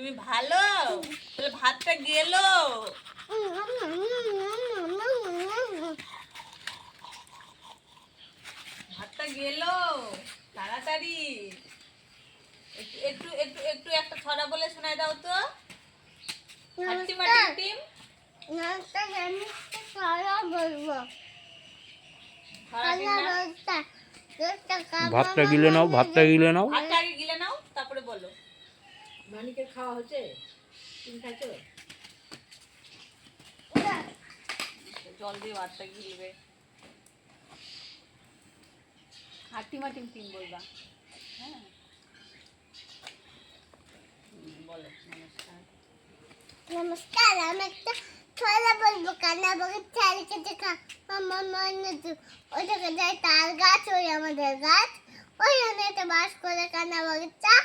তুমি ভালো, তাহলে ভাতটা গেল। ভাতটা গেল তাড়াতাড়ি। একটু একটু একটু একটু একটা ছড়া বলে শোনায় দাও তো। হাট্টি মাটি টিম ভাতটা গিলে নাও, ভাতটা গিলে নাও। ভাতটা আগে গিলে নাও, তারপরে বলো। মানিকের খাওয়া হচ্ছে? তুমি খাইছো? জল দিয়ে ভাতটা গিলবে। হাট্টি মাটি টিম বলবা। হ্যাঁ বলো নমস্কার। নমস্কার, আমি একটা ছড়া বলবো। কান্না বলে চারিকে দেখা আমার মনে ওই জায়গায় যায় তাল গাছ, ওই আমাদের গাছ, ওই একটা বাস করে কান্না বাগিচা।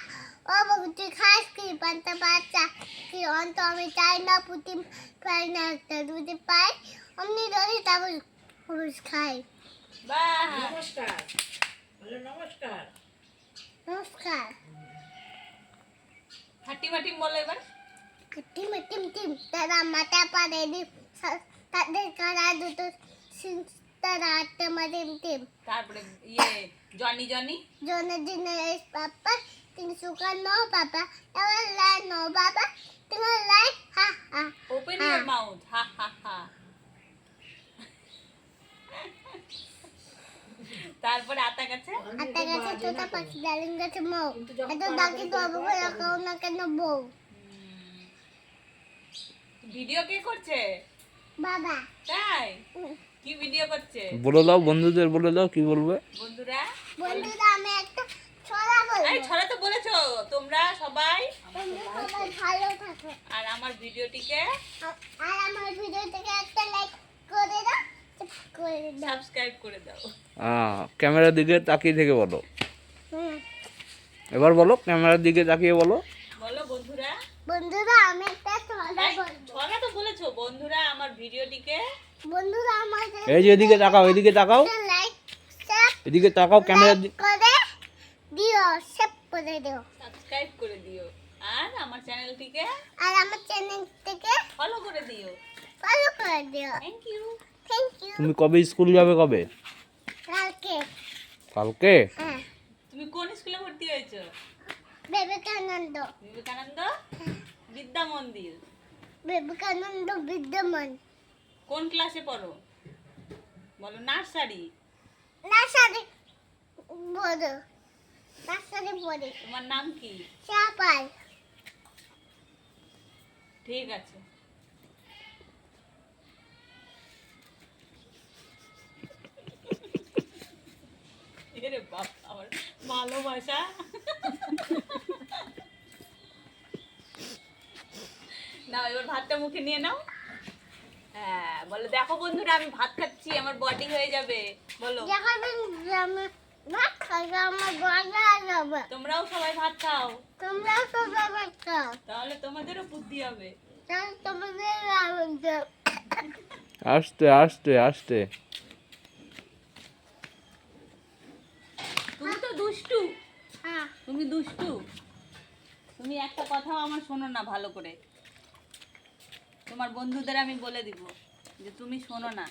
ও বাবু তুই খাস কি পান্তা বাচ্চা কি অন্ত আমি চাই না পুঁটি পাই না একটা দুধে পাই অমনি ধরে তারপর পুরুষ খাই। বাহ, নমস্কার বলো, নমস্কার। নমস্কার। হাট্টি মাটি বলো এবার। টিম টিম টিম তারা মাথা পারে ডিম তাদের কারা দুটো সিং তারা আটটা মারে টিম। তারপরে ইয়ে জনি জনি জনের দিনে এস পাপা তিন সুকার নো পাপা এবার লাই নো বাবা তোমার লাই হা হা। ওপেন ইউর মাউথ হা হা হা। তারপরে আতা গাছে আটা গাছে তোতা পাখি ডালিম গাছে মৌ এত ডাকি তো অবঘর রাখাও না কেন বউ। ভিডিও কে করছে? বাবা তাই কি ভিডিও করছে? বলে দাও বন্ধুদের, বলে দাও কি বলবে। বন্ধুরা বন্ধুরা আমি একটা ছড়া বলবো। এই ছড়া তো বলেছো তোমরা সবাই। তোমরা সবাই ভালো থাকো আর আমার ভিডিওটিকে আর আমার ভিডিও থেকে একটা লাইক করে দাও, করে দাও। সাবস্ক্রাইব করে দাও। ক্যামেরার দিকে তাকিয়ে থেকে বলো। হুম। এবার বলো, ক্যামেরার দিকে তাকিয়ে বলো। বলো বন্ধুরা। বন্ধুরা আমি একটা ছড়া এই, বলবো। ছড়া তো বলেছো। বন্ধুরা আমার ভিডিওটিকে বন্ধুরা আমাদের এই যে এদিকে তাকাও, এদিকে তাকাও, লাইক শেয়ার এদিকে তাকাও ক্যামেরার দিকে। করে দিও, সেভ করে দিও। সাবস্ক্রাইব করে দিও। আর আমার চ্যানেলটিকে আর আমার চ্যানেল থেকে ফলো করে দিও। ফলো করে দিও। Thank you. Thank you. তুমি কবে স্কুল যাবে, কবে? কালকে কালকে? হ্যাঁ তুমি কোন স্কুলে ভর্তি হয়েছো? বিবেকানন্দ বিবেকানন্দ বিদ্যা মন্দির। বিবেকানন্দ বিদ্যমান কোন ক্লাসে পড়ো? বলো। নার্সারি। নার্সারি বড় নার্সারি পড়ে তোমার নাম কি? চাপাই। ঠিক আছে। এরে বাপ, আমার ভালোবাসা। নাও এবার ভাতটা মুখে নিয়ে নাও। হ্যাঁ বলো, দেখো বন্ধুরা আমি ভাত খাচ্ছি, আমার বডি হয়ে যাবে। বলো। যখন আমি ভাত খাই আমার বাজা যাবে। তোমরাও সবাই ভাত খাও, তোমরা তো ভাত খাও, তাহলে তোমাদেরও বুদ্ধি হবে। তাহলে তোমাদের আনন্দ। আস্তে আস্তে আস্তে। তুমি তো দুষ্টু, হ্যাঁ তুমি দুষ্টু। তুমি একটা কথাও আমার শোনো না ভালো করে। তোমার বন্ধুদের আমি বলে দিব যে তুমি শোনো না।